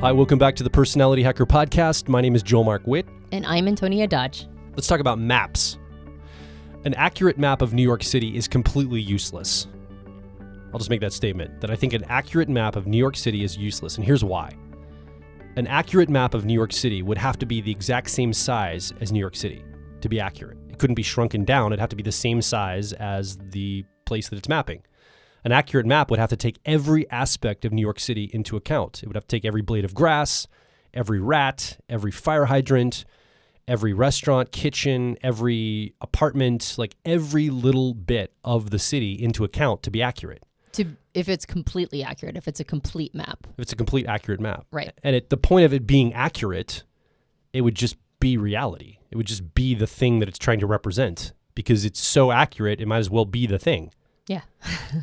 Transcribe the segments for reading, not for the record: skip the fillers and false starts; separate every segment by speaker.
Speaker 1: Hi, welcome back to the Personality Hacker Podcast. My name is Joel Mark Witt.
Speaker 2: And I'm Antonia Dodge.
Speaker 1: Let's talk about maps. An accurate map of New York City is completely useless. I'll just make that statement, that I think an accurate map of New York City is useless, and here's why. An accurate map of New York City would have to be the exact same size as New York City to be accurate. It couldn't be shrunken down. It'd have to be the same size as the place that it's mapping. An accurate map would have to take every aspect of New York City into account. It would have to take every blade of grass, every rat, every fire hydrant, every restaurant, kitchen, every apartment, like every little bit of the city into account to be accurate.
Speaker 2: If it's completely accurate, if it's a complete map.
Speaker 1: If it's a complete accurate map.
Speaker 2: Right.
Speaker 1: And at the point of it being accurate, it would just be reality. It would just be the thing that it's trying to represent. Because it's so accurate, it might as well be the thing.
Speaker 2: Yeah.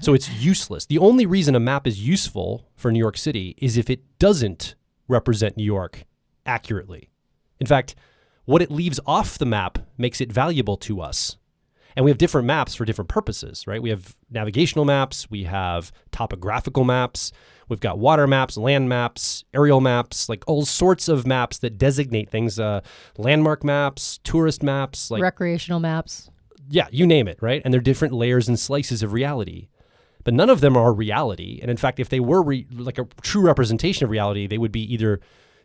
Speaker 1: So it's useless. The only reason a map is useful for New York City is if it doesn't represent New York accurately. In fact, what it leaves off the map makes it valuable to us. And we have different maps for different purposes, right? We have navigational maps, we have topographical maps, we've got water maps, land maps, aerial maps, like all sorts of maps that designate things, landmark maps, tourist maps, like
Speaker 2: recreational maps.
Speaker 1: Yeah, you name it, right? And they're different layers and slices of reality. But none of them are reality. And in fact, if they were like a true representation of reality, they would be either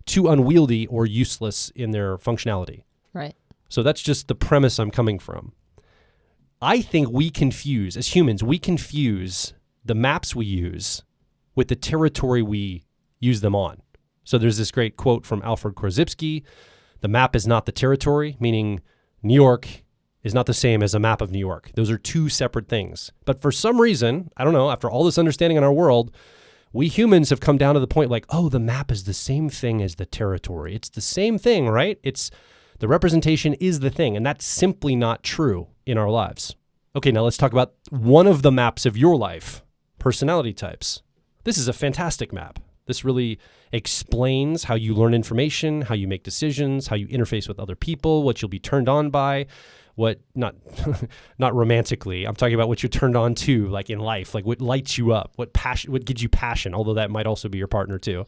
Speaker 1: too unwieldy or useless in their functionality.
Speaker 2: Right.
Speaker 1: So that's just the premise I'm coming from. I think as humans, we confuse the maps we use with the territory we use them on. So there's this great quote from Alfred Korzybski: "The map is not the territory," meaning New York is not the same as a map of New York. Those are two separate things. But for some reason, I don't know, after all this understanding in our world, we humans have come down to the point like, oh, the map is the same thing as the territory. It's the same thing, right? The representation is the thing, and that's simply not true in our lives. Okay, now let's talk about one of the maps of your life, personality types. This is a fantastic map. This really explains how you learn information, how you make decisions, how you interface with other people, what you'll be turned on by, what not romantically. I'm talking about what you're turned on to, like in life, like what lights you up, what gives you passion, although that might also be your partner too.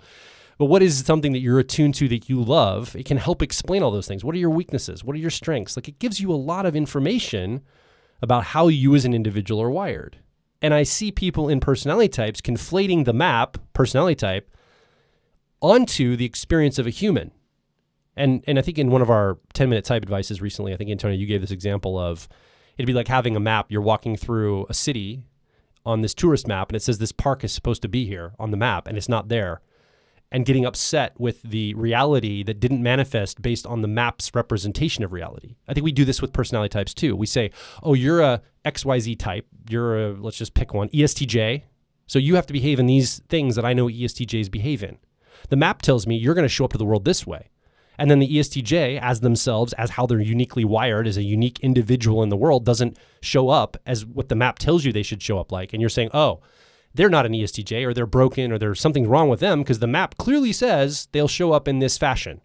Speaker 1: But what is something that you're attuned to that you love? It can help explain all those things. What are your weaknesses? What are your strengths? Like it gives you a lot of information about how you as an individual are wired. And I see people in personality types conflating the map, personality type, onto the experience of a human. And I think in one of our 10-minute type advices recently, I think, Antonia, you gave this example of, it'd be like having a map. You're walking through a city on this tourist map, and it says this park is supposed to be here on the map, and it's not there. And getting upset with the reality that didn't manifest based on the map's representation of reality. I think we do this with personality types too. We say, oh, you're a XYZ type. You're let's just pick one, ESTJ. So you have to behave in these things that I know ESTJs behave in. The map tells me you're going to show up to the world this way. And then the ESTJ, as themselves, as how they're uniquely wired as a unique individual in the world, doesn't show up as what the map tells you they should show up like. And you're saying, oh, they're not an ESTJ, or they're broken, or there's something wrong with them because the map clearly says they'll show up in this fashion.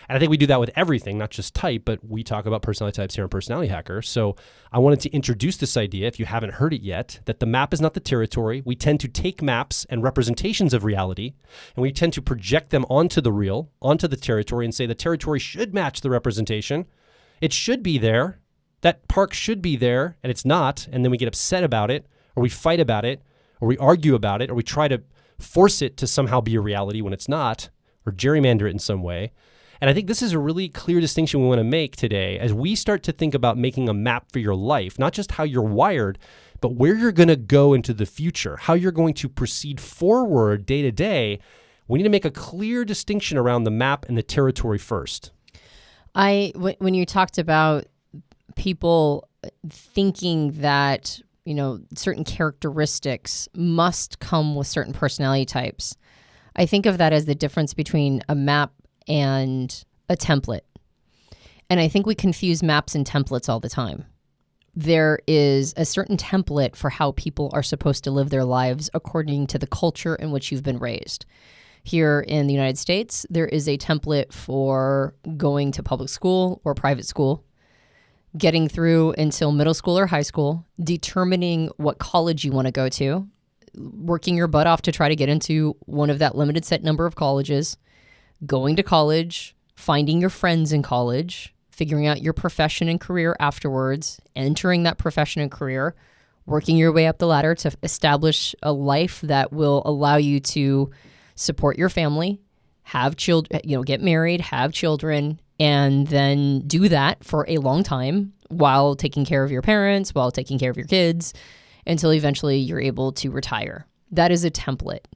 Speaker 1: And I think we do that with everything, not just type, but we talk about personality types here on Personality Hacker. So I wanted to introduce this idea, if you haven't heard it yet, that the map is not the territory. We tend to take maps and representations of reality, and we tend to project them onto the real, onto the territory, and say the territory should match the representation. It should be there. That park should be there, and it's not. And then we get upset about it, or we fight about it, or we argue about it, or we try to force it to somehow be a reality when it's not, or gerrymander it in some way. And I think this is a really clear distinction we want to make today as we start to think about making a map for your life, not just how you're wired, but where you're going to go into the future, how you're going to proceed forward day to day. We need to make a clear distinction around the map and the territory first.
Speaker 2: When you talked about people thinking that, certain characteristics must come with certain personality types, I think of that as the difference between a map and a template. And I think we confuse maps and templates all the time. There is a certain template for how people are supposed to live their lives according to the culture in which you've been raised. Here in the United States, there is a template for going to public school or private school, getting through until middle school or high school, determining what college you want to go to, working your butt off to try to get into one of that limited set number of colleges, going to college, finding your friends in college, figuring out your profession and career afterwards, entering that profession and career, working your way up the ladder to establish a life that will allow you to support your family, have children, get married, have children, and then do that for a long time while taking care of your parents, while taking care of your kids, until eventually you're able to retire. That is a template.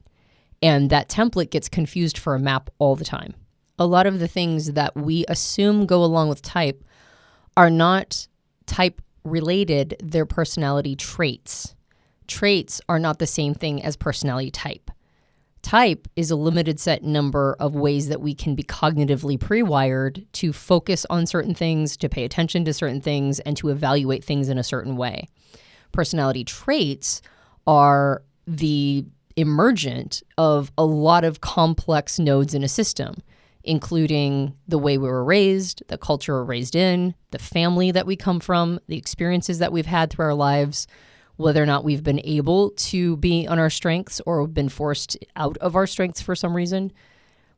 Speaker 2: And that template gets confused for a map all the time. A lot of the things that we assume go along with type are not type related, they're personality traits. Traits are not the same thing as personality type. Type is a limited set number of ways that we can be cognitively pre-wired to focus on certain things, to pay attention to certain things, and to evaluate things in a certain way. Personality traits are the emergent of a lot of complex nodes in a system, including the way we were raised, the culture we're raised in, the family that we come from, the experiences that we've had through our lives, whether or not we've been able to be on our strengths or been forced out of our strengths for some reason,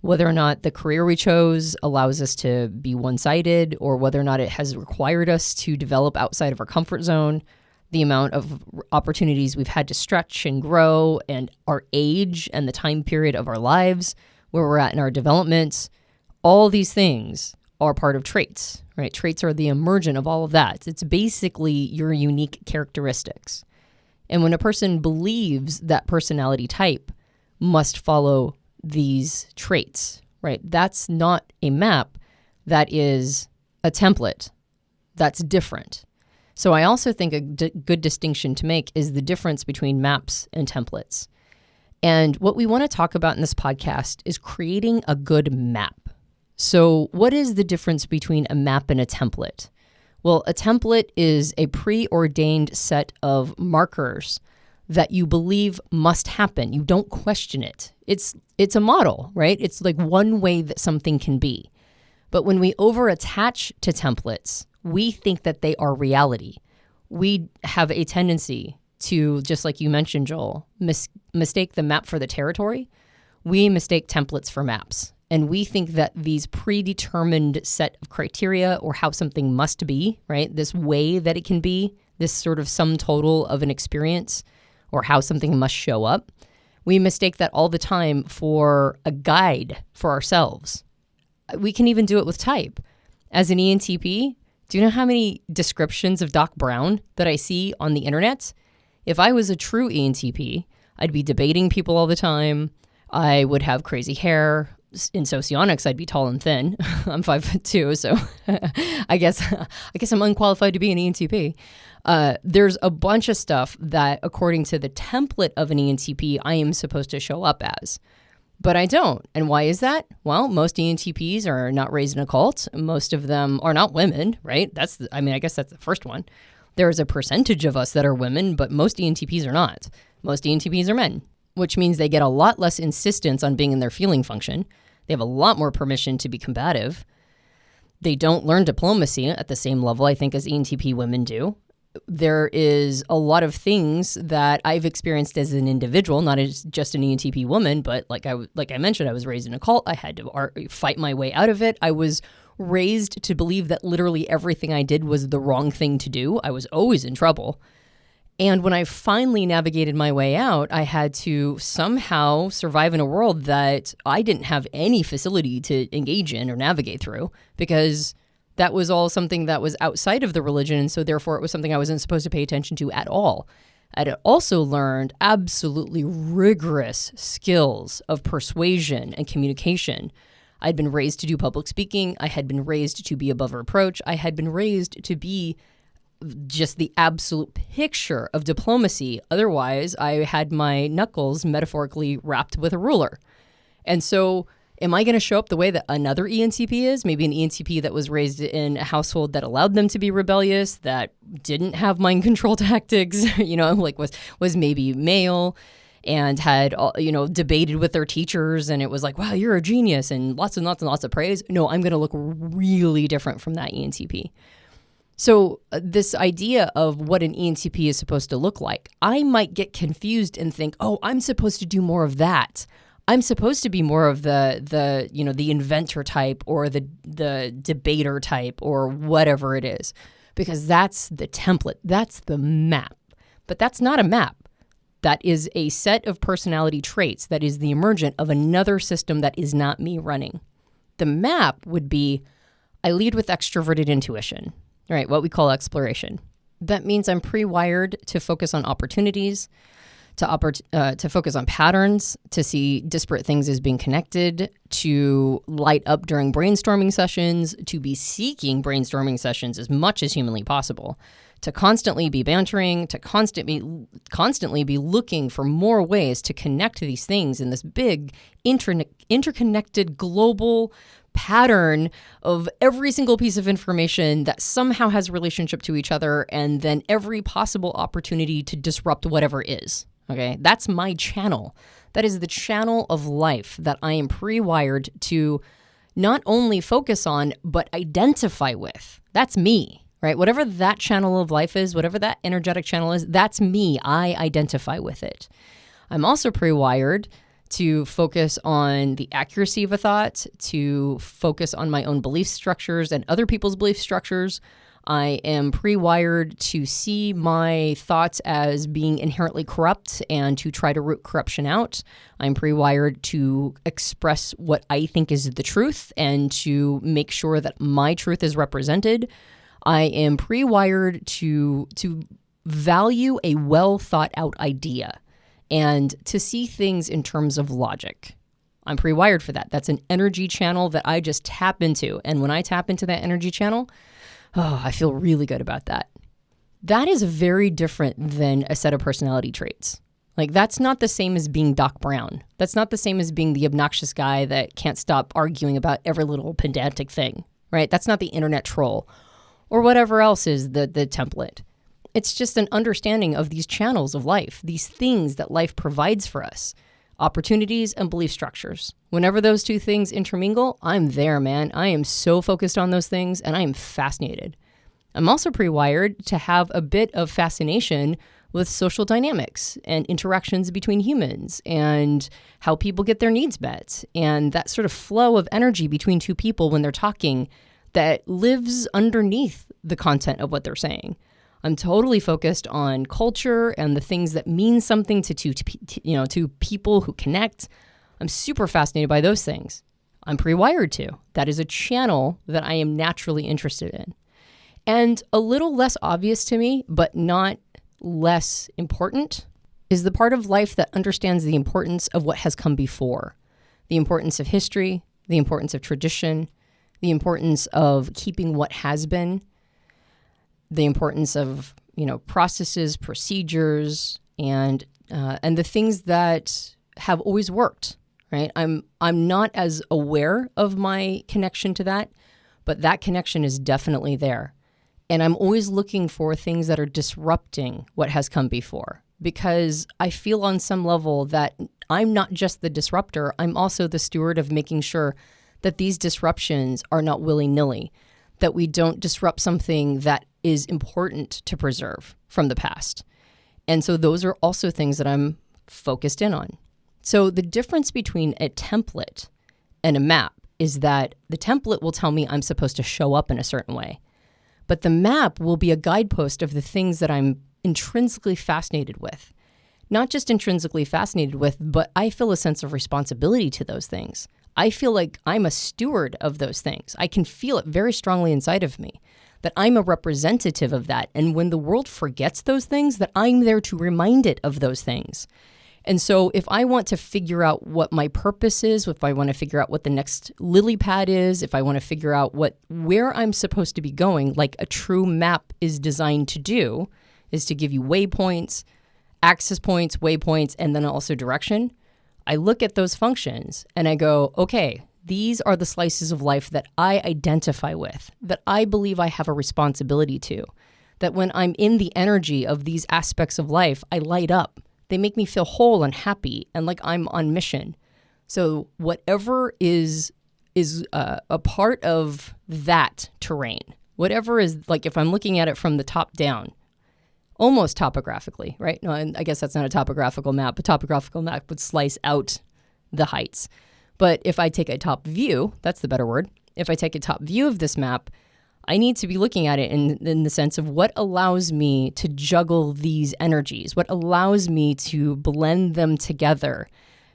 Speaker 2: whether or not the career we chose allows us to be one-sided, or whether or not it has required us to develop outside of our comfort zone, the amount of opportunities we've had to stretch and grow, and our age and the time period of our lives, where we're at in our development. All these things are part of traits, right? Traits are the emergent of all of that. It's basically your unique characteristics. And when a person believes that personality type must follow these traits, right? That's not a map. That is a template. That's different. So I also think a good distinction to make is the difference between maps and templates. And what we want to talk about in this podcast is creating a good map. So what is the difference between a map and a template? Well, a template is a preordained set of markers that you believe must happen. You don't question it. It's a model, right? It's like one way that something can be. But when we over-attach to templates, we think that they are reality. We have a tendency to, just like you mentioned, Joel, mistake the map for the territory. We mistake templates for maps. And we think that these predetermined set of criteria, or how something must be, right? This way that it can be, this sort of sum total of an experience, or how something must show up. We mistake that all the time for a guide for ourselves. We can even do it with type. As an ENTP, do you know how many descriptions of Doc Brown that I see on the internet? If I was a true ENTP, I'd be debating people all the time. I would have crazy hair. In socionics, I'd be tall and thin. I'm 5'2", so I guess I'm unqualified to be an ENTP. There's a bunch of stuff that, according to the template of an ENTP, I am supposed to show up as. But I don't. And why is that? Well, most ENTPs are not raised in a cult. Most of them are not women, right? I guess that's the first one. There's a percentage of us that are women, but most ENTPs are not. Most ENTPs are men, which means they get a lot less insistence on being in their feeling function. They have a lot more permission to be combative. They don't learn diplomacy at the same level, I think, as ENTP women do. There is a lot of things that I've experienced as an individual, not as just an ENTP woman, but like I mentioned, I was raised in a cult. I had to fight my way out of it. I was raised to believe that literally everything I did was the wrong thing to do. I was always in trouble. And when I finally navigated my way out, I had to somehow survive in a world that I didn't have any facility to engage in or navigate through, because that was all something that was outside of the religion. And so therefore it was something I wasn't supposed to pay attention to at all. I had also learned absolutely rigorous skills of persuasion and communication. I'd been raised to do public speaking. I had been raised to be above reproach. I had been raised to be just the absolute picture of diplomacy. Otherwise, I had my knuckles metaphorically wrapped with a ruler. And so am I going to show up the way that another ENTP is? Maybe an ENTP that was raised in a household that allowed them to be rebellious, that didn't have mind control tactics, was maybe male and had, debated with their teachers. And it was like, wow, you're a genius, and lots and lots of praise. No, I'm going to look really different from that ENTP. So this idea of what an ENTP is supposed to look like, I might get confused and think, oh, I'm supposed to do more of that. I'm supposed to be more of the the inventor type or the debater type or whatever it is, because that's the template, that's the map. But that's not a map. That is a set of personality traits that is the emergent of another system that is not me running. The map would be, I lead with extroverted intuition, right? What we call exploration. That means I'm pre-wired to focus on opportunities, to focus on patterns, to see disparate things as being connected, to light up during brainstorming sessions, to be seeking brainstorming sessions as much as humanly possible, to constantly be bantering, to constantly be looking for more ways to connect these things in this big interconnected global pattern of every single piece of information that somehow has a relationship to each other, and then every possible opportunity to disrupt whatever is. Okay, that's my channel. That is the channel of life that I am pre-wired to not only focus on, but identify with. That's me, right? Whatever that channel of life is, whatever that energetic channel is, that's me. I identify with it. I'm also pre-wired to focus on the accuracy of a thought, to focus on my own belief structures and other people's belief structures. I am pre-wired to see my thoughts as being inherently corrupt and to try to root corruption out. I'm pre-wired to express what I think is the truth and to make sure that my truth is represented. I am pre-wired to value a well thought out idea and to see things in terms of logic. I'm pre-wired for that. That's an energy channel that I just tap into. And when I tap into that energy channel, I feel really good about that. That is very different than a set of personality traits. Like, that's not the same as being Doc Brown. That's not the same as being the obnoxious guy that can't stop arguing about every little pedantic thing, right? That's not the internet troll or whatever else is the template. It's just an understanding of these channels of life, these things that life provides for us, opportunities and belief structures. Whenever those two things intermingle, I'm there, man. I am so focused on those things and I am fascinated. I'm also pre-wired to have a bit of fascination with social dynamics and interactions between humans and how people get their needs met and that sort of flow of energy between two people when they're talking that lives underneath the content of what they're saying. I'm totally focused on culture and the things that mean something to people who connect. I'm super fascinated by those things. I'm pre-wired to. That is a channel that I am naturally interested in. And a little less obvious to me, but not less important, is the part of life that understands the importance of what has come before. The importance of history, the importance of tradition, the importance of keeping what has been, the importance of, processes, procedures, and the things that have always worked, right? I'm not as aware of my connection to that, but that connection is definitely there. And I'm always looking for things that are disrupting what has come before, because I feel on some level that I'm not just the disruptor, I'm also the steward of making sure that these disruptions are not willy-nilly, that we don't disrupt something that is important to preserve from the past. And so those are also things that I'm focused in on. So the difference between a template and a map is that the template will tell me I'm supposed to show up in a certain way, but the map will be a guidepost of the things that I'm intrinsically fascinated with. Not just intrinsically fascinated with, but I feel a sense of responsibility to those things. I feel like I'm a steward of those things. I can feel it very strongly inside of me that I'm a representative of that. And when the world forgets those things, that I'm there to remind it of those things. And so if I want to figure out what my purpose is, if I want to figure out what the next lily pad is, if I want to figure out where I'm supposed to be going, like a true map is designed to do, is to give you waypoints, access points, waypoints, and then also direction. I look at those functions and I go, okay, these are the slices of life that I identify with, that I believe I have a responsibility to, that when I'm in the energy of these aspects of life, I light up. They make me feel whole and happy and like I'm on mission. So whatever is a part of that terrain, whatever is, like if I'm looking at it from the top down, almost topographically, right? No, I guess that's not a topographical map. A topographical map would slice out the heights. But if I take a top view, that's the better word. If I take a top view of this map, I need to be looking at it in the sense of what allows me to juggle these energies, what allows me to blend them together,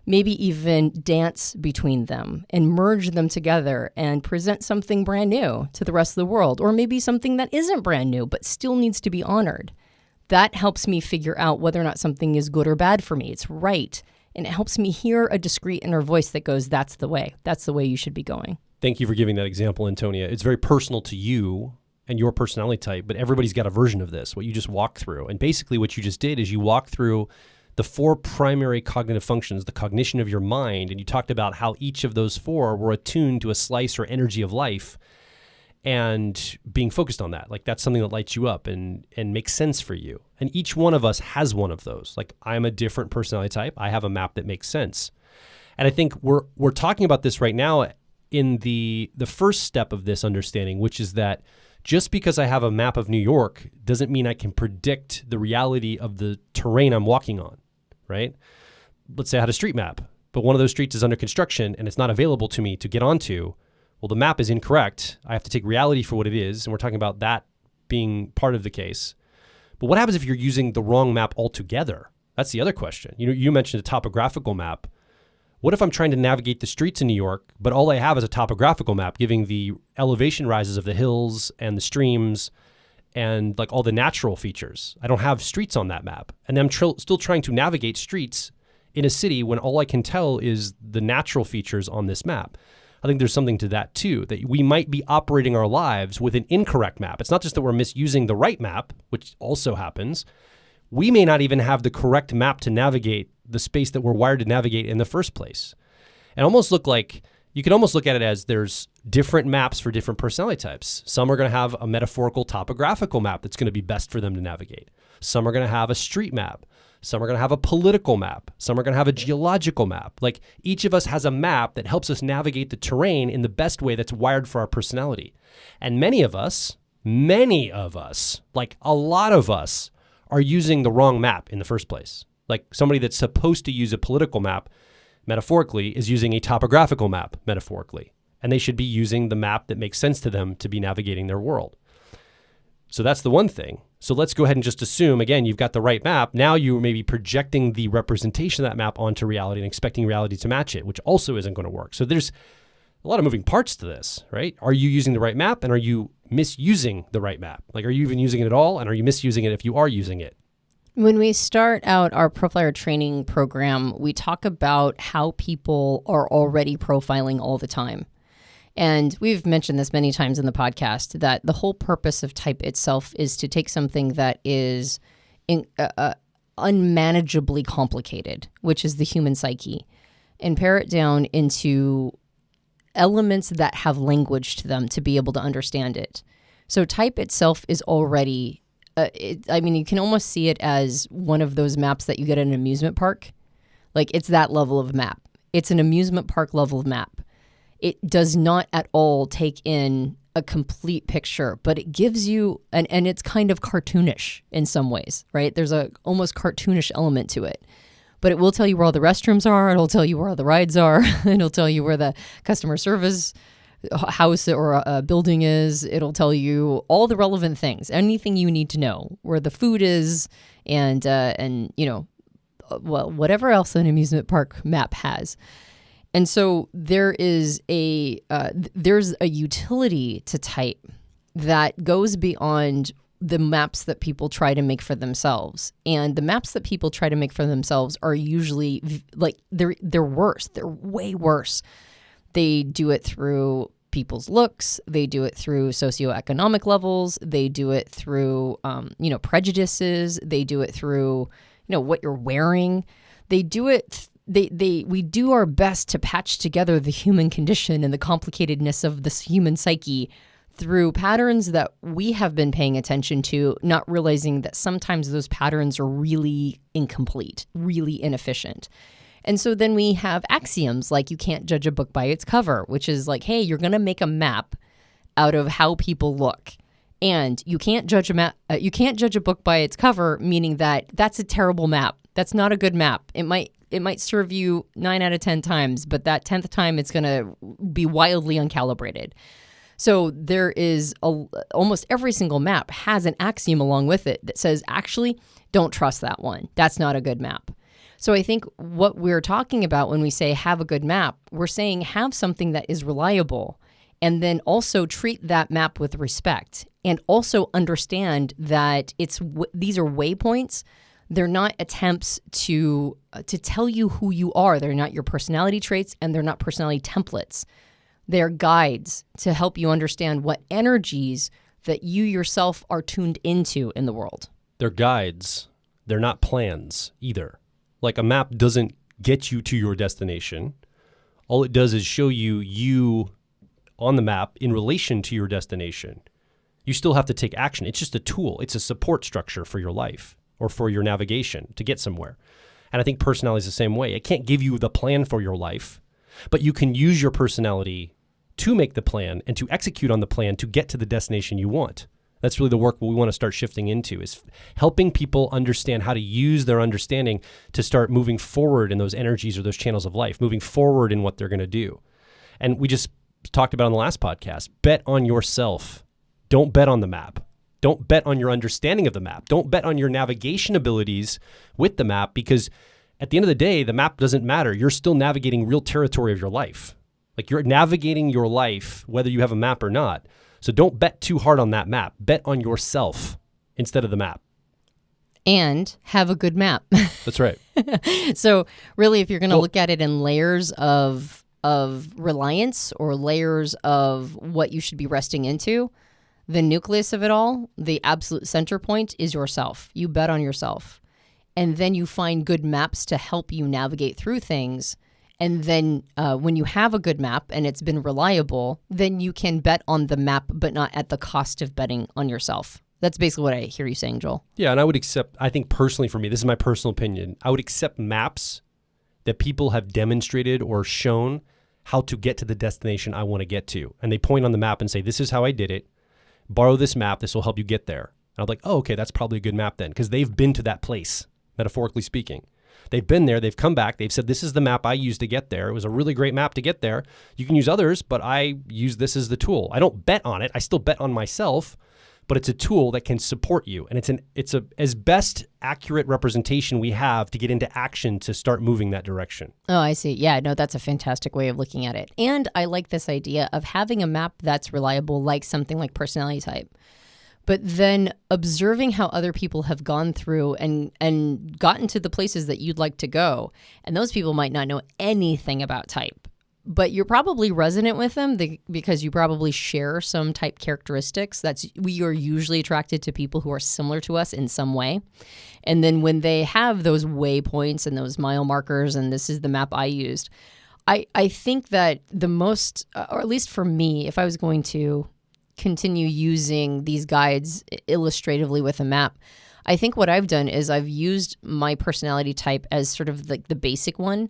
Speaker 2: maybe even dance between them and merge them together and present something brand new to the rest of the world, or maybe something that isn't brand new but still needs to be honored. That helps me figure out whether or not something is good or bad for me. It's right. And it helps me hear a discrete inner voice that goes, that's the way. That's the way you should be going.
Speaker 1: Thank you for giving that example, Antonia. It's very personal to you and your personality type, but everybody's got a version of this, what you just walked through. And basically what you just did is you walked through the 4 primary cognitive functions, the cognition of your mind, and you talked about how each of those 4 were attuned to a slice or energy of life and being focused on that. Like that's something that lights you up and makes sense for you. And each one of us has one of those. Like I'm a different personality type. I have a map that makes sense. And I think we're talking about this right now in the first step of this understanding, which is that just because I have a map of New York doesn't mean I can predict the reality of the terrain I'm walking on, right? Let's say I had a street map, but one of those streets is under construction and it's not available to me to get onto. Well, the map is incorrect. I have to take reality for what it is, and we're talking about that being part of the case. But what happens if you're using the wrong map altogether? That's the other question. You mentioned a topographical map. What if I'm trying to navigate the streets in New York, but all I have is a topographical map giving the elevation rises of the hills and the streams and like all the natural features? I don't have streets on that map. And I'm still trying to navigate streets in a city when all I can tell is the natural features on this map. I think there's something to that too, that we might be operating our lives with an incorrect map. It's not just that we're misusing the right map, which also happens. We may not even have the correct map to navigate the space that we're wired to navigate in the first place. And you can almost look at it as there's different maps for different personality types. Some are going to have a metaphorical topographical map that's going to be best for them to navigate. Some are going to have a street map. Some are going to have a political map. Some are going to have a geological map. Like each of us has a map that helps us navigate the terrain in the best way that's wired for our personality. And many of us, like a lot of us, are using the wrong map in the first place. Like somebody that's supposed to use a political map, metaphorically, is using a topographical map, metaphorically. And they should be using the map that makes sense to them to be navigating their world. So that's the one thing. So let's go ahead and just assume, again, you've got the right map. Now you may be projecting the representation of that map onto reality and expecting reality to match it, which also isn't going to work. So there's a lot of moving parts to this, right? Are you using the right map and are you misusing the right map? Like, are you even using it at all? And are you misusing it if you are using it?
Speaker 2: When we start out our profiler training program, we talk about how people are already profiling all the time. And we've mentioned this many times in the podcast that the whole purpose of type itself is to take something that is unmanageably complicated, which is the human psyche, and pare it down into elements that have language to them to be able to understand it. So type itself is already, you can almost see it as one of those maps that you get at an amusement park. Like it's that level of map. It's an amusement park level of map. It does not at all take in a complete picture, but it gives you, and it's kind of cartoonish in some ways, right? There's a almost cartoonish element to it, but it will tell you where all the restrooms are. It'll tell you where all the rides are. It'll tell you where the customer service house or a building is. It'll tell you all the relevant things, anything you need to know, where the food is, and whatever else an amusement park map has. And so there's a utility to type that goes beyond the maps that people try to make for themselves. And the maps that people try to make for themselves are usually like they're worse. They're way worse. They do it through people's looks. They do it through socioeconomic levels. They do it through prejudices. They do it through what you're wearing. They do it. We do our best to patch together the human condition and the complicatedness of this human psyche through patterns that we have been paying attention to, not realizing that sometimes those patterns are really incomplete, really inefficient. And so then we have axioms like you can't judge a book by its cover, which is like, hey, you're going to make a map out of how people look. And you can't judge a book by its cover, meaning that that's a terrible map. That's not a good map. It might it might serve you 9 out of 10 times, but that 10th time it's going to be wildly uncalibrated. So there is almost every single map has an axiom along with it that says, actually, don't trust that one. That's not a good map. So I think what we're talking about when we say have a good map, we're saying have something that is reliable, and then also treat that map with respect, and also understand that these are waypoints. They're not attempts to tell you who you are. They're not your personality traits, and they're not personality templates. They're guides to help you understand what energies that you yourself are tuned into in the world.
Speaker 1: They're guides. They're not plans either. Like a map doesn't get you to your destination. All it does is show you on the map in relation to your destination. You still have to take action. It's just a tool. It's a support structure for your life or for your navigation to get somewhere. And I think personality is the same way. It can't give you the plan for your life, but you can use your personality to make the plan and to execute on the plan to get to the destination you want. That's really the work we want to start shifting into, is helping people understand how to use their understanding to start moving forward in those energies or those channels of life, moving forward in what they're going to do. And we just talked about on the last podcast, bet on yourself. Don't bet on the map. Don't bet on your understanding of the map. Don't bet on your navigation abilities with the map, because at the end of the day, the map doesn't matter. You're still navigating real territory of your life. Like, you're navigating your life, whether you have a map or not. So don't bet too hard on that map. Bet on yourself instead of the map.
Speaker 2: And have a good map.
Speaker 1: That's right.
Speaker 2: So really, if you're going to look at it in layers of reliance or layers of what you should be resting into, the nucleus of it all, the absolute center point, is yourself. You bet on yourself. And then you find good maps to help you navigate through things. And then when you have a good map and it's been reliable, then you can bet on the map, but not at the cost of betting on yourself. That's basically what I hear you saying, Joel.
Speaker 1: Yeah, and I think personally for me, this is my personal opinion, I would accept maps that people have demonstrated or shown how to get to the destination I want to get to. And they point on the map and say, this is how I did it. Borrow this map. This will help you get there. And I'm like, oh, okay, that's probably a good map then, because they've been to that place, metaphorically speaking. They've been there. They've come back. They've said, this is the map I used to get there. It was a really great map to get there. You can use others, but I use this as the tool. I don't bet on it. I still bet on myself, but it's a tool that can support you. And it's as best accurate representation we have to get into action to start moving that direction.
Speaker 2: Oh, I see. Yeah, no, that's a fantastic way of looking at it. And I like this idea of having a map that's reliable, like something like personality type. But then observing how other people have gone through and gotten to the places that you'd like to go. And those people might not know anything about type, but you're probably resonant with them because you probably share some type characteristics. We are usually attracted to people who are similar to us in some way. And then when they have those waypoints and those mile markers, and this is the map I used, I think that the most, or at least for me, if I was going to continue using these guides illustratively with a map, I think what I've done is I've used my personality type as sort of like the basic one,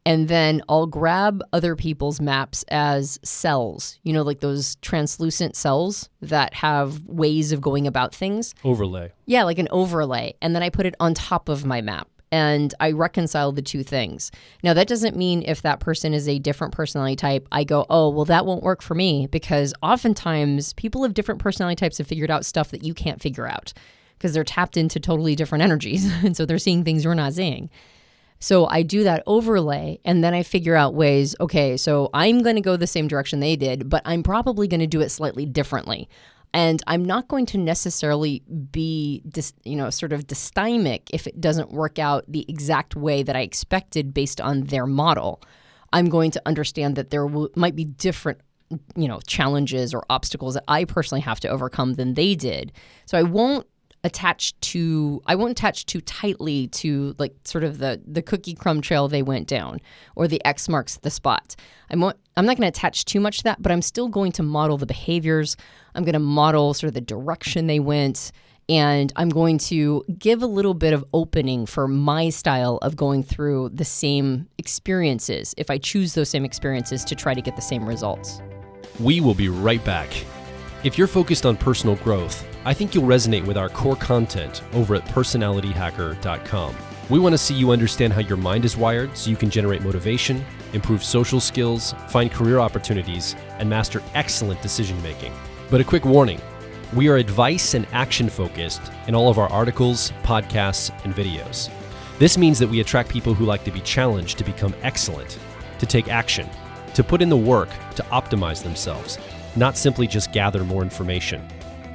Speaker 2: and then I'll grab other people's maps as cells, like those translucent cells that have ways of going about things.
Speaker 1: Overlay. Yeah,
Speaker 2: like an overlay. And then I put it on top of my map. And I reconcile the two things. Now, that doesn't mean if that person is a different personality type, I go, oh, well, that won't work for me. Because oftentimes people of different personality types have figured out stuff that you can't figure out because they're tapped into totally different energies. And so they're seeing things you're not seeing. So I do that overlay, and then I figure out ways, okay, so I'm going to go the same direction they did, but I'm probably going to do it slightly differently. And I'm not going to necessarily be, sort of dysthymic if it doesn't work out the exact way that I expected based on their model. I'm going to understand that there might be different, challenges or obstacles that I personally have to overcome than they did. So I won't attach too tightly to like sort of the cookie crumb trail they went down or the X marks the spot. I'm not going to attach too much to that, but I'm still going to model the behaviors. I'm going to model sort of the direction they went, and I'm going to give a little bit of opening for my style of going through the same experiences if I choose those same experiences to try to get the same results.
Speaker 1: We will be right back. If you're focused on personal growth, I think you'll resonate with our core content over at personalityhacker.com. We want to see you understand how your mind is wired so you can generate motivation, improve social skills, find career opportunities, and master excellent decision making. But a quick warning, we are advice and action focused in all of our articles, podcasts, and videos. This means that we attract people who like to be challenged to become excellent, to take action, to put in the work to optimize themselves, not simply just gather more information.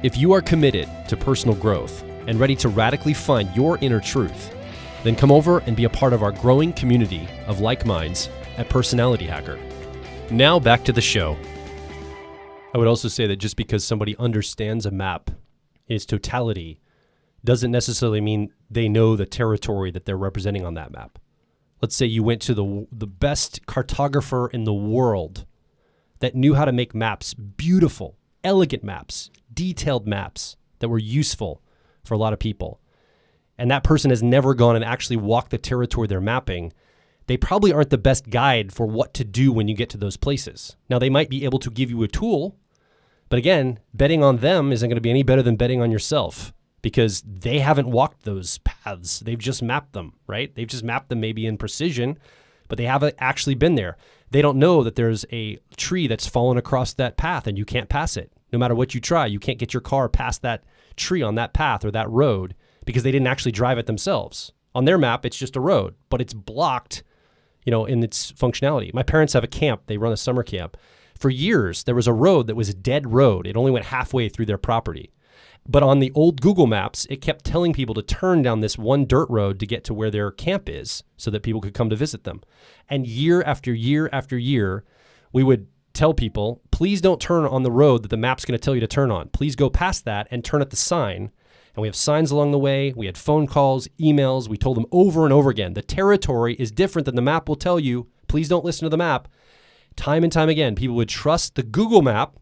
Speaker 1: If you are committed to personal growth and ready to radically find your inner truth, then come over and be a part of our growing community of like minds at Personality Hacker. Now back to the show. I would also say that just because somebody understands a map in its totality doesn't necessarily mean they know the territory that they're representing on that map. Let's say you went to the best cartographer in the world that knew how to make maps, beautiful, elegant maps, detailed maps that were useful for a lot of people. And that person has never gone and actually walked the territory they're mapping. They probably aren't the best guide for what to do when you get to those places. Now, they might be able to give you a tool, but again, betting on them isn't going to be any better than betting on yourself because they haven't walked those paths. They've just mapped them, right? They've just mapped them maybe in precision, but they haven't actually been there. They don't know that there's a tree that's fallen across that path and you can't pass it. No matter what you try, you can't get your car past that tree on that path or that road because they didn't actually drive it themselves. On their map, it's just a road, but it's blocked, in its functionality. My parents have a camp. They run a summer camp. For years, there was a road that was a dead road. It only went halfway through their property. But on the old Google Maps, it kept telling people to turn down this one dirt road to get to where their camp is so that people could come to visit them. And year after year after year, we would tell people, please don't turn on the road that the map's going to tell you to turn on. Please go past that and turn at the sign. And we have signs along the way. We had phone calls, emails. We told them over and over again, the territory is different than the map will tell you. Please don't listen to the map. Time and time again, people would trust the Google map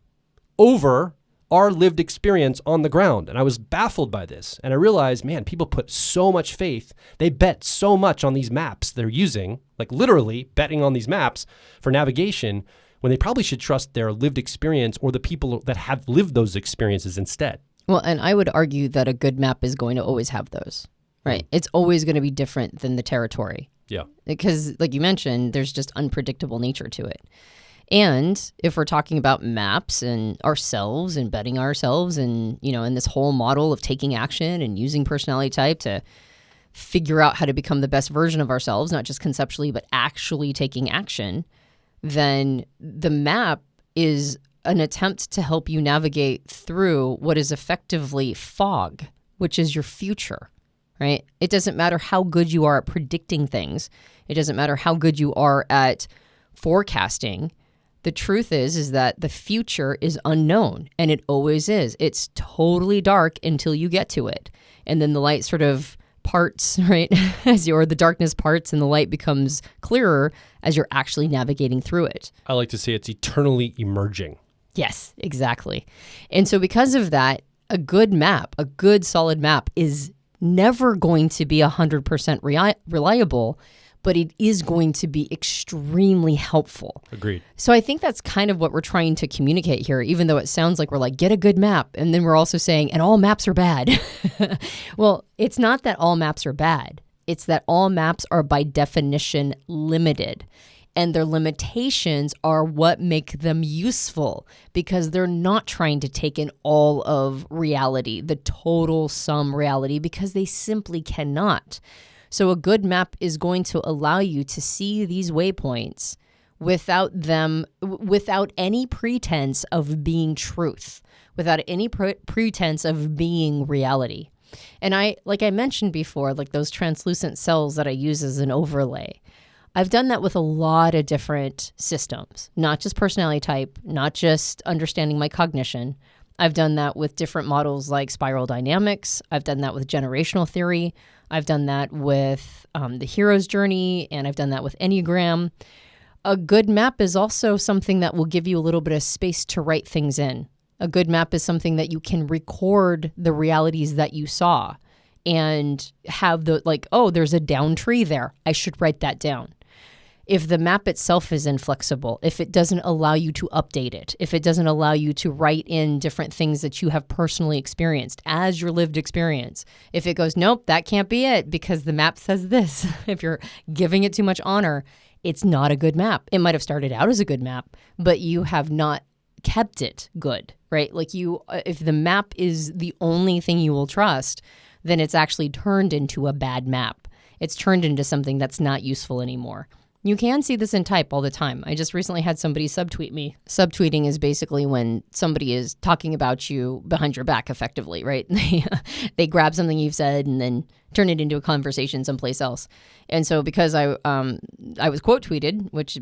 Speaker 1: over our lived experience on the ground. And I was baffled by this. And I realized, man, people put so much faith. They bet so much on these maps they're using, like literally betting on these maps for navigation, when they probably should trust their lived experience or the people that have lived those experiences instead.
Speaker 2: Well, and I would argue that a good map is going to always have those, right? It's always going to be different than the territory.
Speaker 1: Yeah.
Speaker 2: Because like you mentioned, there's just unpredictable nature to it. And if we're talking about maps and ourselves and betting ourselves and, in this whole model of taking action and using personality type to figure out how to become the best version of ourselves, not just conceptually, but actually taking action, then the map is an attempt to help you navigate through what is effectively fog, which is your future, right? It doesn't matter how good you are at predicting things. It doesn't matter how good you are at forecasting. The truth is that the future is unknown, and it always is. It's totally dark until you get to it. And then the light sort of parts, right? Or the darkness parts and the light becomes clearer as you're actually navigating through it.
Speaker 1: I like to say it's eternally emerging.
Speaker 2: Yes, exactly. And so because of that, a good map, a good solid map is never going to be 100% reliable, but it is going to be extremely helpful.
Speaker 1: Agreed.
Speaker 2: So I think that's kind of what we're trying to communicate here, even though it sounds like we're like, get a good map. And then we're also saying, and all maps are bad. Well, it's not that all maps are bad. It's that all maps are by definition limited. And their limitations are what make them useful because they're not trying to take in all of reality, the total sum reality, because they simply cannot. So a good map is going to allow you to see these waypoints without any pretense of being truth, without any pretense of being reality. And like I mentioned before, like those translucent cells that I use as an overlay, I've done that with a lot of different systems, not just personality type, not just understanding my cognition. I've done that with different models like spiral dynamics. I've done that with generational theory. I've done that with the hero's journey, and I've done that with Enneagram. A good map is also something that will give you a little bit of space to write things in. A good map is something that you can record the realities that you saw and have there's a down tree there. I should write that down. If the map itself is inflexible, if it doesn't allow you to update it, if it doesn't allow you to write in different things that you have personally experienced as your lived experience, if it goes, nope, that can't be it because the map says this, if you're giving it too much honor, it's not a good map. It might have started out as a good map, but you have not kept it good, right? Like if the map is the only thing you will trust, then it's actually turned into a bad map. It's turned into something that's not useful anymore. You can see this in type all the time. I just recently had somebody subtweet me. Subtweeting is basically when somebody is talking about you behind your back effectively, right? They grab something you've said and then turn it into a conversation someplace else. And so because I was quote tweeted, which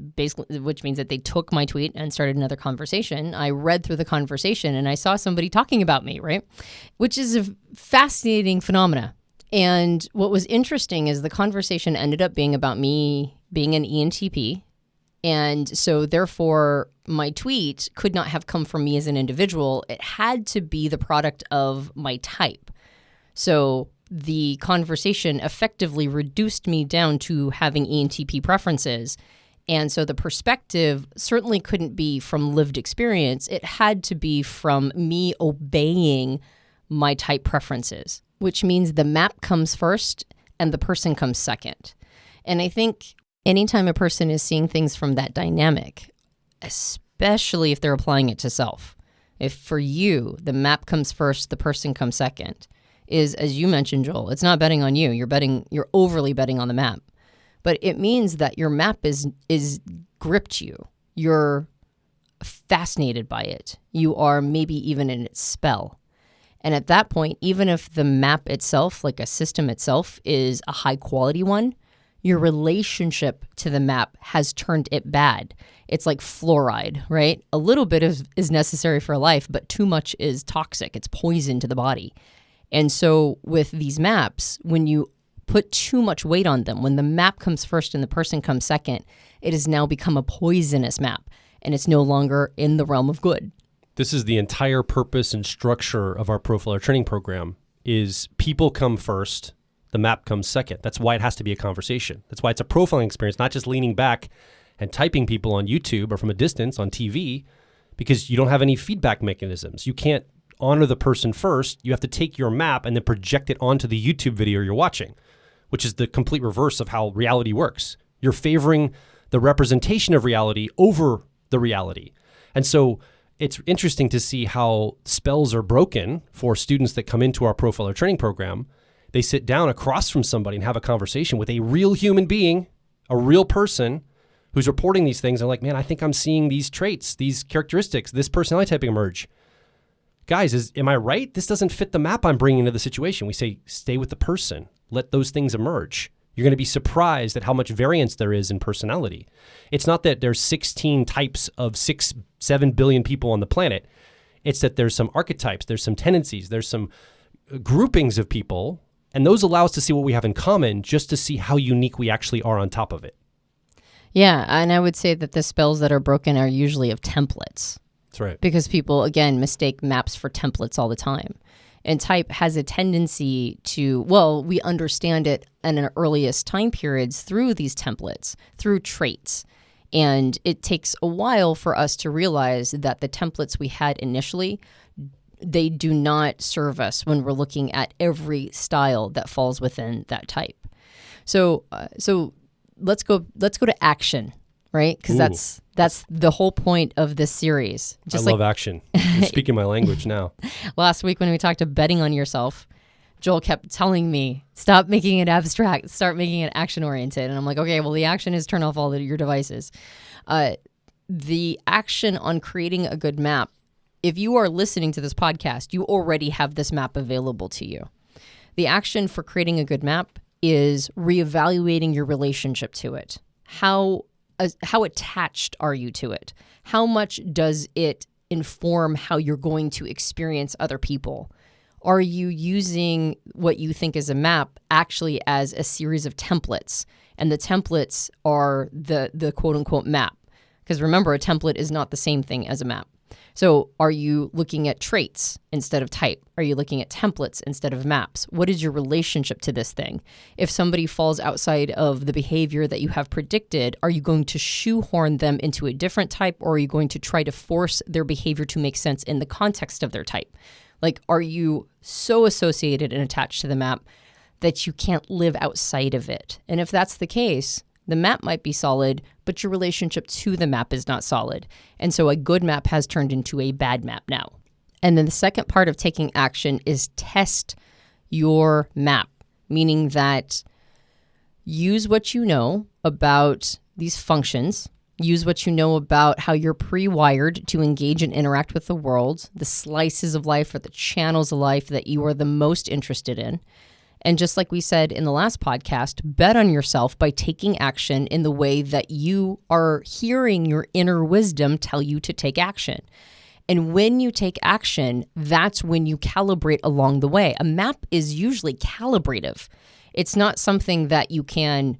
Speaker 2: means that they took my tweet and started another conversation, I read through the conversation and I saw somebody talking about me, right? Which is a fascinating phenomena. And what was interesting is the conversation ended up being about me being an ENTP. And so therefore, my tweet could not have come from me as an individual. It had to be the product of my type. So the conversation effectively reduced me down to having ENTP preferences. And so the perspective certainly couldn't be from lived experience. It had to be from me obeying my type preferences, which means the map comes first and the person comes second. And I think anytime a person is seeing things from that dynamic, especially if they're applying it to self, if for you, the map comes first, the person comes second, is, as you mentioned, Joel, it's not betting on you. You're overly betting on the map. But it means that your map is gripped you. You're fascinated by it. You are maybe even in its spell. And at that point, even if the map itself, like a system itself, is a high quality one, your relationship to the map has turned it bad. It's like fluoride, right? A little bit is necessary for life, but too much is toxic. It's poison to the body. And so with these maps, when you put too much weight on them, when the map comes first and the person comes second, it has now become a poisonous map, and it's no longer in the realm of good.
Speaker 1: This is the entire purpose and structure of our profiler training program is people come first, the map comes second. That's why it has to be a conversation. That's why it's a profiling experience, not just leaning back and typing people on YouTube or from a distance on TV, because you don't have any feedback mechanisms. You can't honor the person first. You have to take your map and then project it onto the YouTube video you're watching, which is the complete reverse of how reality works. You're favoring the representation of reality over the reality. And so it's interesting to see how spells are broken for students that come into our profiler training program. They sit down across from somebody and have a conversation with a real human being, a real person who's reporting these things. And like, man, I think I'm seeing these traits, these characteristics, this personality typing emerge. Guys, am I right? This doesn't fit the map I'm bringing into the situation. We say, stay with the person. Let those things emerge. You're going to be surprised at how much variance there is in personality. It's not that there's 16 types of 7 billion people on the planet. It's that there's some archetypes, there's some tendencies, there's some groupings of people, and those allow us to see what we have in common just to see how unique we actually are on top of it.
Speaker 2: Yeah, and I would say that the spells that are broken are usually of templates.
Speaker 1: That's right.
Speaker 2: Because people, again, mistake maps for templates all the time. And type has a tendency to, we understand it in our earliest time periods through these templates, through traits. And it takes a while for us to realize that the templates we had initially, they do not serve us when we're looking at every style that falls within that type. So let's go to action, right? Because that's the whole point of this series.
Speaker 1: I love action. You're speaking my language now.
Speaker 2: Last week when we talked to betting on yourself, Joel kept telling me, stop making it abstract, start making it action-oriented. And I'm like, okay, well, the action is turn off all your devices. The action on creating a good map, if you are listening to this podcast, you already have this map available to you. The action for creating a good map is reevaluating your relationship to it. How attached are you to it? How much does it inform how you're going to experience other people? Are you using what you think is a map actually as a series of templates? And the templates are the quote unquote map. Because remember, a template is not the same thing as a map. So are you looking at traits instead of type? Are you looking at templates instead of maps? What is your relationship to this thing? If somebody falls outside of the behavior that you have predicted, are you going to shoehorn them into a different type, or are you going to try to force their behavior to make sense in the context of their type? Like, are you so associated and attached to the map that you can't live outside of it? And if that's the case, the map might be solid, but your relationship to the map is not solid. And so a good map has turned into a bad map now. And then the second part of taking action is test your map, meaning that use what you know about these functions, use what you know about how you're pre-wired to engage and interact with the world, the slices of life or the channels of life that you are the most interested in. And just like we said in the last podcast, bet on yourself by taking action in the way that you are hearing your inner wisdom tell you to take action. And when you take action, that's when you calibrate along the way. A map is usually calibrative. It's not something that you can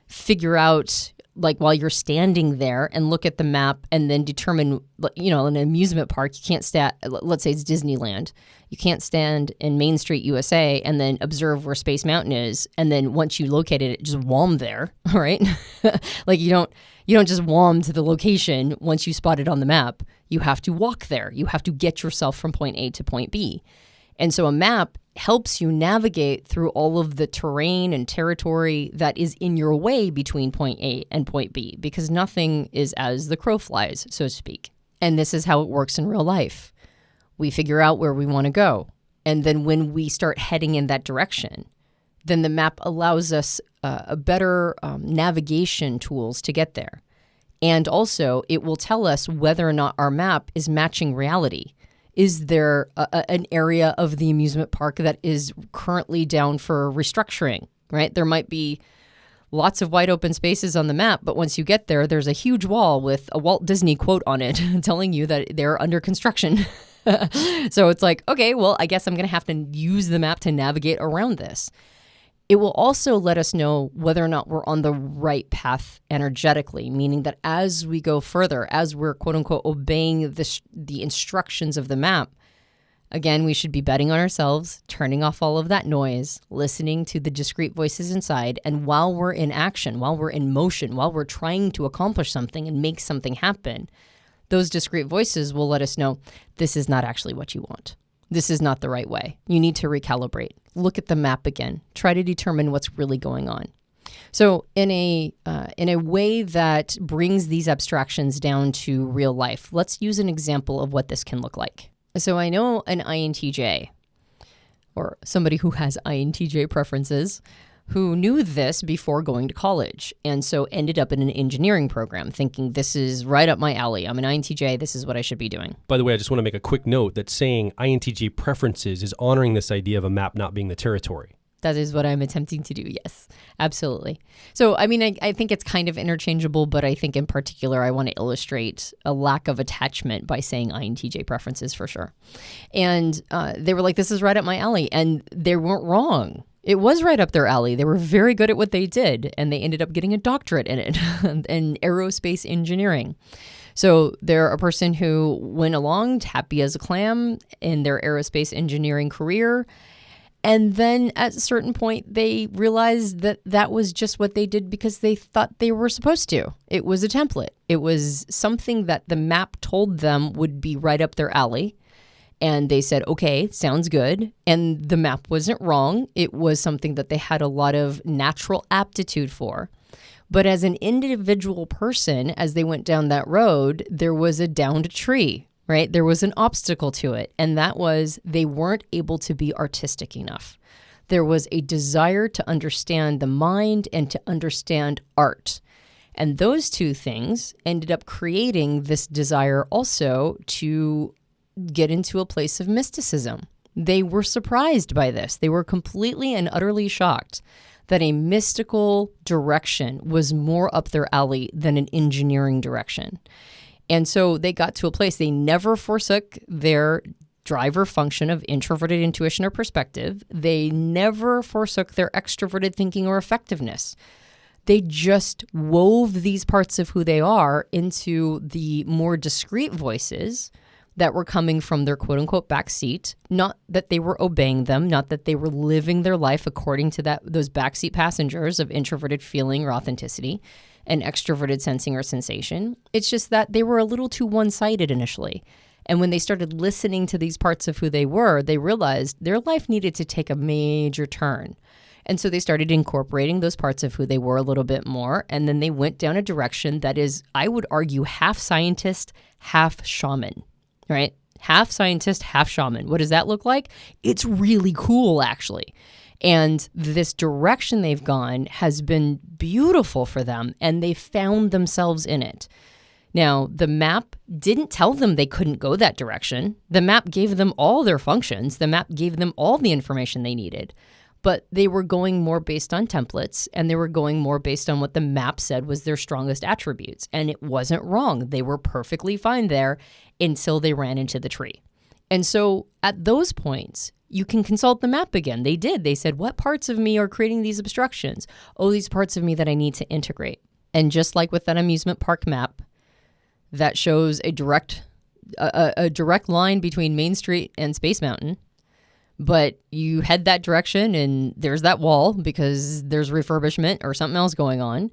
Speaker 2: figure out like while you're standing there and look at the map and then determine, in an amusement park, you can't stand, let's say it's Disneyland. You can't stand in Main Street, USA, and then observe where Space Mountain is. And then once you locate it, just wham there, right? Like you don't just wham to the location once you spot it on the map. You have to walk there. You have to get yourself from point A to point B. And so a map helps you navigate through all of the terrain and territory that is in your way between point A and point B, because nothing is as the crow flies, so to speak. And this is how it works in real life. We figure out where we want to go. And then when we start heading in that direction, then the map allows us a better navigation tools to get there. And also, it will tell us whether or not our map is matching reality. Is there an area of the amusement park that is currently down for restructuring, right? There might be lots of wide open spaces on the map, but once you get there, there's a huge wall with a Walt Disney quote on it telling you that they're under construction. So it's like, okay, well, I guess I'm going to have to use the map to navigate around this. It will also let us know whether or not we're on the right path energetically, meaning that as we go further, as we're quote unquote obeying the instructions of the map, again, we should be betting on ourselves, turning off all of that noise, listening to the discrete voices inside. And while we're in action, while we're in motion, while we're trying to accomplish something and make something happen, those discrete voices will let us know this is not actually what you want. This is not the right way. You need to recalibrate. Look at the map again. Try to determine what's really going on. So in a way that brings these abstractions down to real life, let's use an example of what this can look like. So I know an INTJ, or somebody who has INTJ preferences, who knew this before going to college and so ended up in an engineering program thinking this is right up my alley. I'm an INTJ. This is what I should be doing.
Speaker 1: By the way, I just want to make a quick note that saying INTJ preferences is honoring this idea of a map not being the territory.
Speaker 2: That is what I'm attempting to do. Yes, absolutely. So, I mean, I think it's kind of interchangeable, but I think in particular, I want to illustrate a lack of attachment by saying INTJ preferences for sure. And they were like, this is right up my alley. And they weren't wrong. It was right up their alley. They were very good at what they did, and they ended up getting a doctorate in it, in aerospace engineering. So they're a person who went along happy as a clam in their aerospace engineering career. And then at a certain point, they realized that that was just what they did because they thought they were supposed to. It was a template. It was something that the map told them would be right up their alley. And they said, okay, sounds good. And the map wasn't wrong. It was something that they had a lot of natural aptitude for. But as an individual person, as they went down that road, there was a downed tree, right? There was an obstacle to it. And that was they weren't able to be artistic enough. There was a desire to understand the mind and to understand art. And those two things ended up creating this desire also to get into a place of mysticism. They were surprised by this. They were completely and utterly shocked that a mystical direction was more up their alley than an engineering direction. And so they got to a place, they never forsook their driver function of introverted intuition or perspective. They never forsook their extroverted thinking or effectiveness. They just wove these parts of who they are into the more discrete voices, that were coming from their quote unquote backseat, not that they were obeying them, not that they were living their life according to those backseat passengers of introverted feeling or authenticity and extroverted sensing or sensation. It's just that they were a little too one-sided initially. And when they started listening to these parts of who they were, they realized their life needed to take a major turn. And so they started incorporating those parts of who they were a little bit more. And then they went down a direction that is, I would argue, half scientist, half shaman, right? Half scientist, half shaman. What does that look like? It's really cool, actually. And this direction they've gone has been beautiful for them, and they found themselves in it. Now, the map didn't tell them they couldn't go that direction. The map gave them all their functions. The map gave them all the information they needed. But they were going more based on templates, and they were going more based on what the map said was their strongest attributes. And it wasn't wrong. They were perfectly fine there until they ran into the tree. And so at those points, you can consult the map again. They did. They said, what parts of me are creating these obstructions? Oh, these parts of me that I need to integrate. And just like with that amusement park map, that shows a direct line between Main Street and Space Mountain. But you head that direction and there's that wall because there's refurbishment or something else going on.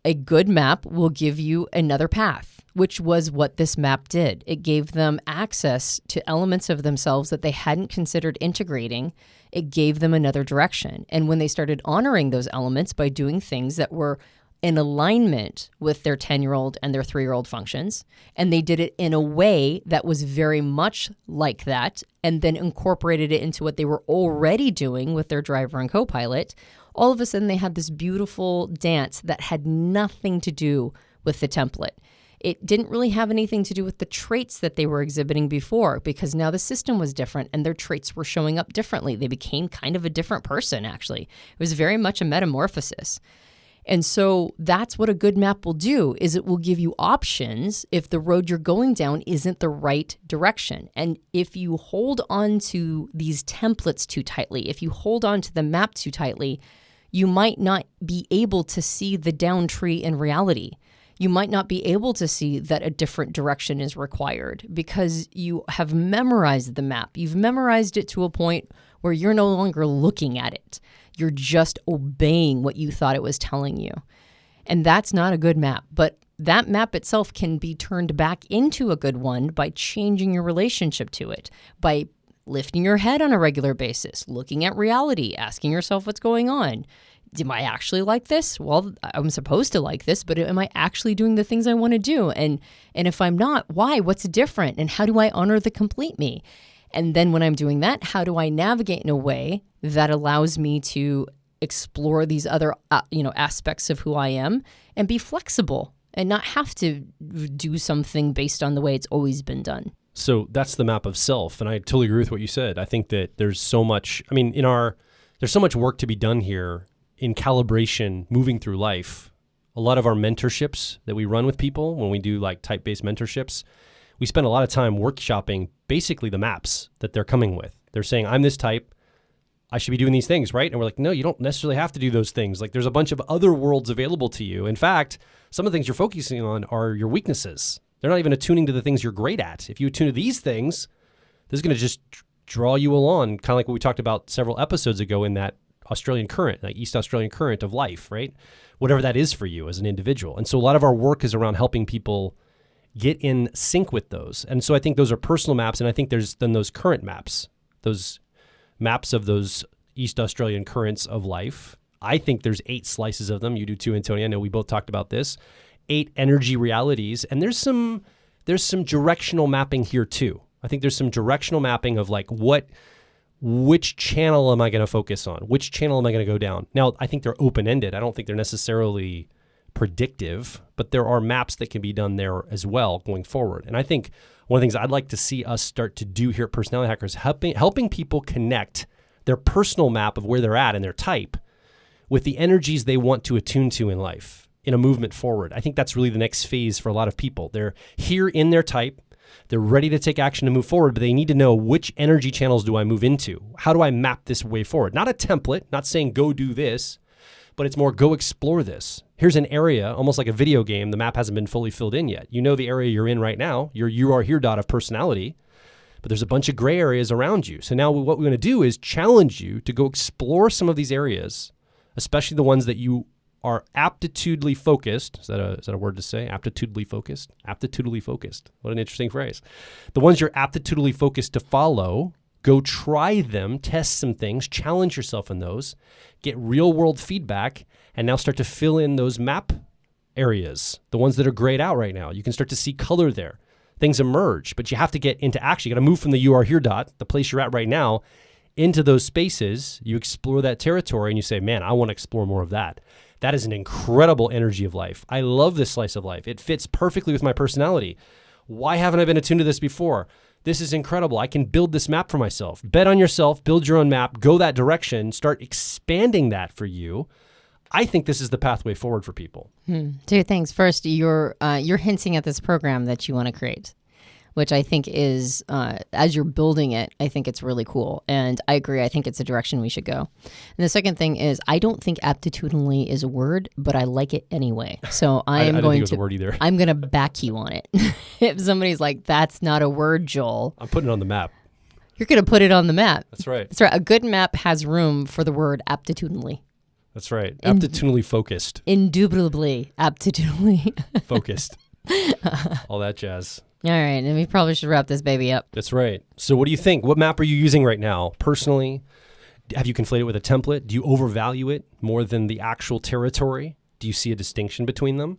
Speaker 2: A good map will give you another path, which was what this map did. It gave them access to elements of themselves that they hadn't considered integrating. It gave them another direction. And when they started honoring those elements by doing things that were in alignment with their 10-year-old and their 3-year-old functions. And they did it in a way that was very much like that, and then incorporated it into what they were already doing with their driver and co-pilot. All of a sudden, they had this beautiful dance that had nothing to do with the template. It didn't really have anything to do with the traits that they were exhibiting before, because now the system was different and their traits were showing up differently. They became kind of a different person, actually. It was very much a metamorphosis. And so that's what a good map will do, is it will give you options if the road you're going down isn't the right direction. And if you hold on to these templates too tightly, if you hold on to the map too tightly, you might not be able to see the down tree in reality. You might not be able to see that a different direction is required because you have memorized the map. You've memorized it to a point where you're no longer looking at it. You're just obeying what you thought it was telling you. And that's not a good map. But that map itself can be turned back into a good one by changing your relationship to it, by lifting your head on a regular basis, looking at reality, asking yourself what's going on. Am I actually like this? Well, I'm supposed to like this, but am I actually doing the things I want to do? And if I'm not, why? What's different? And how do I honor the complete me? And then when I'm doing that, how do I navigate in a way that allows me to explore these other aspects of who I am and be flexible and not have to do something based on the way it's always been done?
Speaker 1: So that's the map of self. And I totally agree with what you said. I think that there's so much, there's so much work to be done here in calibration, moving through life. A lot of our mentorships that we run with people, when we do like type-based mentorships, we spend a lot of time workshopping basically the maps that they're coming with. They're saying, I'm this type, I should be doing these things, right? And we're like, no, you don't necessarily have to do those things. Like there's a bunch of other worlds available to you. In fact, some of the things you're focusing on are your weaknesses. They're not even attuning to the things you're great at. If you attune to these things, this is going to just draw you along, kind of like what we talked about several episodes ago in that Australian current, like East Australian current of life, right? Whatever that is for you as an individual. And so a lot of our work is around helping people get in sync with those. And so I think those are personal maps. And I think there's then those current maps, those maps of those East Australian currents of life. I think there's 8 slices of them. You do too, Antonia. I know we both talked about this. 8 energy realities. And there's some directional mapping here too. I think there's some directional mapping of like which channel am I going to focus on? Which channel am I going to go down? Now, I think they're open-ended. I don't think they're necessarily predictive, but there are maps that can be done there as well going forward. And I think one of the things I'd like to see us start to do here at Personality Hackers, helping people connect their personal map of where they're at and their type with the energies they want to attune to in life in a movement forward. I think that's really the next phase for a lot of people. They're here in their type. They're ready to take action to move forward, but they need to know which energy channels do I move into? How do I map this way forward? Not a template, not saying go do this, but it's more go explore this. Here's an area, almost like a video game. The map hasn't been fully filled in yet. You know the area you're in right now, your you are here dot of personality, but there's a bunch of gray areas around you. So now what we're going to do is challenge you to go explore some of these areas, especially the ones that you are aptitudely focused. Is that a word to say? Aptitudely focused? Aptitudely focused. What an interesting phrase. The ones you're aptitudely focused to follow, go try them, test some things, challenge yourself in those, get real world feedback, and now start to fill in those map areas, the ones that are grayed out right now. You can start to see color there. Things emerge, but you have to get into action. You got to move from the you are here dot, the place you're at right now, into those spaces. You explore that territory and you say, man, I want to explore more of that. That is an incredible energy of life. I love this slice of life. It fits perfectly with my personality. Why haven't I been attuned to this before? This is incredible. I can build this map for myself. Bet on yourself, build your own map, go that direction, start expanding that for you. I think this is the pathway forward for people.
Speaker 2: Two things. First, you're hinting at this program that you want to create, which I think is, as you're building it, I think it's really cool. And I agree. I think it's a direction we should go. And the second thing is, I don't think aptitudinally is a word, but I like it anyway. So I
Speaker 1: don't think it was a word either.
Speaker 2: I'm going to back you on it. If somebody's like, that's not a word, Joel.
Speaker 1: I'm putting it on the map.
Speaker 2: You're going to put it on the map.
Speaker 1: That's right.
Speaker 2: That's right. A good map has room for the word aptitudinally.
Speaker 1: That's right. Aptitudinally focused.
Speaker 2: Indubitably aptitudinally
Speaker 1: focused. All that jazz.
Speaker 2: All right, and we probably should wrap this baby up.
Speaker 1: That's right. So what do you think? What map are you using right now? Personally, have you conflated it with a template? Do you overvalue it more than the actual territory? Do you see a distinction between them?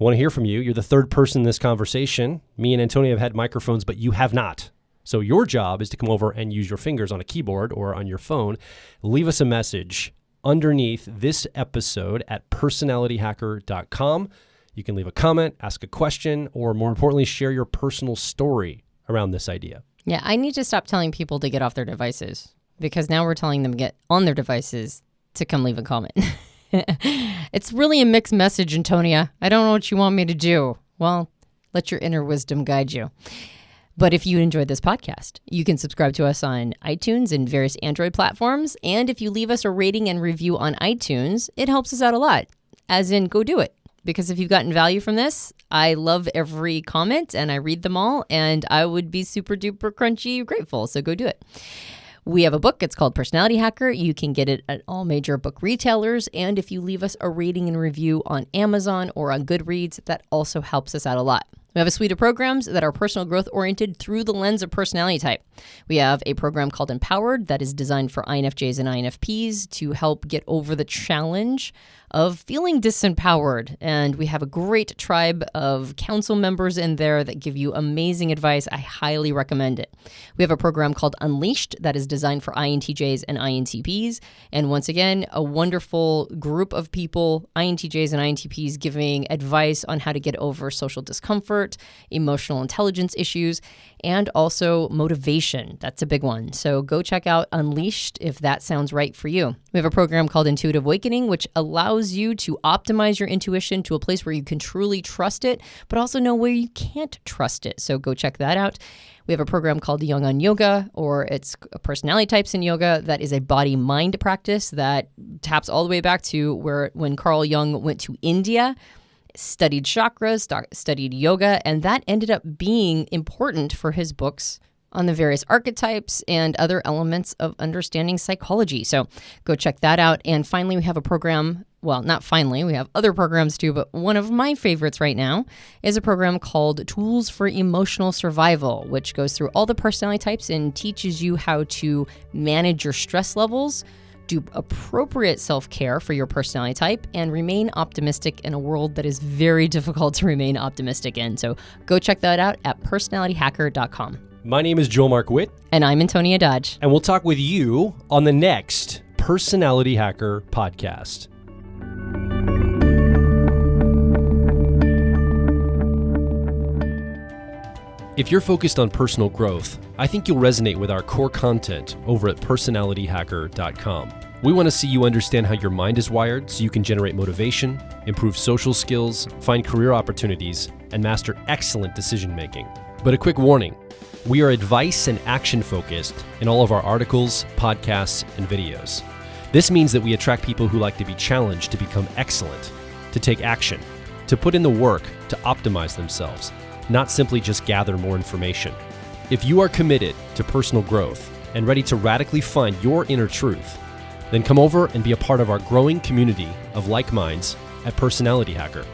Speaker 1: I want to hear from you. You're the third person in this conversation. Me and Antonia have had microphones, but you have not. So your job is to come over and use your fingers on a keyboard or on your phone. Leave us a message underneath this episode at personalityhacker.com. You can leave a comment, ask a question, or more importantly, share your personal story around this idea.
Speaker 2: Yeah, I need to stop telling people to get off their devices because now we're telling them to get on their devices to come leave a comment. It's really a mixed message, Antonia. I don't know what you want me to do. Well, let your inner wisdom guide you. But if you enjoyed this podcast, you can subscribe to us on iTunes and various Android platforms. And if you leave us a rating and review on iTunes, it helps us out a lot. As in, go do it. Because if you've gotten value from this, I love every comment and I read them all. And I would be super duper crunchy grateful. So go do it. We have a book. It's called Personality Hacker. You can get it at all major book retailers. And if you leave us a rating and review on Amazon or on Goodreads, that also helps us out a lot. We have a suite of programs that are personal growth oriented through the lens of personality type. We have a program called Empowered that is designed for INFJs and INFPs to help get over the challenge of feeling disempowered. And we have a great tribe of council members in there that give you amazing advice. I highly recommend it. We have a program called Unleashed that is designed for INTJs and INTPs. And once again, a wonderful group of people, INTJs and INTPs, giving advice on how to get over social discomfort, emotional intelligence issues, and also motivation. That's a big one. So go check out Unleashed if that sounds right for you. We have a program called Intuitive Awakening, which allows you to optimize your intuition to a place where you can truly trust it, but also know where you can't trust it. So go check that out. We have a program called Young on Yoga, or it's personality types in yoga. That is a body-mind practice that taps all the way back to when Carl Jung went to India, studied chakras, studied yoga, and that ended up being important for his books on the various archetypes and other elements of understanding psychology. So go check that out. And finally, we have a program, well, not finally, we have other programs too, but one of my favorites right now is a program called Tools for Emotional Survival, which goes through all the personality types and teaches you how to manage your stress levels, do appropriate self-care for your personality type, and remain optimistic in a world that is very difficult to remain optimistic in. So go check that out at personalityhacker.com.
Speaker 1: My name is Joel Mark Witt.
Speaker 2: And I'm Antonia Dodge.
Speaker 1: And we'll talk with you on the next Personality Hacker podcast. If you're focused on personal growth, I think you'll resonate with our core content over at personalityhacker.com. We want to see you understand how your mind is wired so you can generate motivation, improve social skills, find career opportunities, and master excellent decision making. But a quick warning, we are advice and action focused in all of our articles, podcasts, and videos. This means that we attract people who like to be challenged to become excellent, to take action, to put in the work to optimize themselves, not simply just gather more information. If you are committed to personal growth and ready to radically find your inner truth, then come over and be a part of our growing community of like minds at Personality Hacker.